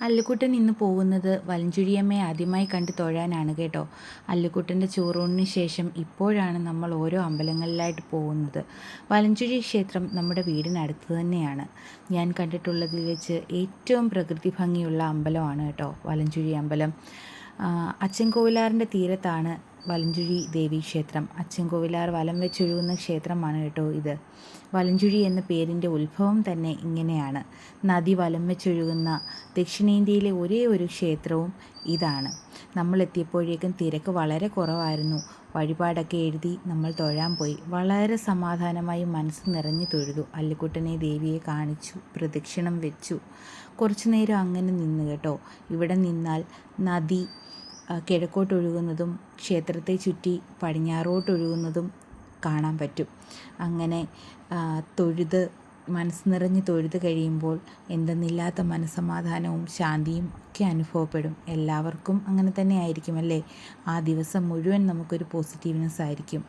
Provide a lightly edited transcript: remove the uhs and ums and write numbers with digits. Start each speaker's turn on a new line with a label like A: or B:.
A: അല്ലുക്കുട്ടൻ ഇന്ന് പോകുന്നത് വലഞ്ചുഴിയമ്മയെ ആദ്യമായി കണ്ട് തൊഴാനാണ് കേട്ടോ. അല്ലുക്കുട്ടൻ്റെ ചോറൂണിന് ശേഷം ഇപ്പോഴാണ് നമ്മൾ ഓരോ അമ്പലങ്ങളിലായിട്ട് പോകുന്നത്. വലഞ്ചുഴി ക്ഷേത്രം നമ്മുടെ വീടിനടുത്ത് തന്നെയാണ്. ഞാൻ കണ്ടിട്ടുള്ളതിൽ വെച്ച് ഏറ്റവും പ്രകൃതി ഭംഗിയുള്ള അമ്പലമാണ് കേട്ടോ വലഞ്ചുഴി അമ്പലം. അച്ചൻകോവിലാറിൻ്റെ തീരത്താണ് വലഞ്ചുഴി ദേവീക്ഷേത്രം. അച്ചൻകോവിലാർ വലം വെച്ചൊഴുകുന്ന ക്ഷേത്രമാണ് കേട്ടോ ഇത്. വലഞ്ചുഴി എന്ന പേരിൻ്റെ ഉത്ഭവം തന്നെ ഇങ്ങനെയാണ്. നദി വലം വെച്ചൊഴുകുന്ന ദക്ഷിണേന്ത്യയിലെ ഒരേ ഒരു ക്ഷേത്രവും ഇതാണ്. നമ്മളെത്തിയപ്പോഴേക്കും തിരക്ക് വളരെ കുറവായിരുന്നു. വഴിപാടൊക്കെ എഴുതി നമ്മൾ തൊഴാൻ പോയി. വളരെ സമാധാനമായി മനസ്സ് നിറഞ്ഞു തൊഴുതു. അല്ലുക്കുട്ടനെ ദേവിയെ കാണിച്ചു, പ്രദക്ഷിണം വെച്ചു. കുറച്ചു നേരം അങ്ങനെ നിന്ന് കേട്ടോ. ഇവിടെ നിന്നാൽ നദി കിഴക്കോട്ടൊഴുകുന്നതും ക്ഷേത്രത്തെ ചുറ്റി പടിഞ്ഞാറോട്ടൊഴുകുന്നതും കാണാൻ പറ്റും. അങ്ങനെ തൊഴുത് മനസ്സ് നിറഞ്ഞ് തൊഴുത് കഴിയുമ്പോൾ എന്തെന്നില്ലാത്ത മനസ്സമാധാനവും ശാന്തിയും ഒക്കെ അനുഭവപ്പെടും. എല്ലാവർക്കും അങ്ങനെ തന്നെ ആയിരിക്കും അല്ലേ? ആ ദിവസം മുഴുവൻ നമുക്കൊരു പോസിറ്റീവ്നെസ് ആയിരിക്കും.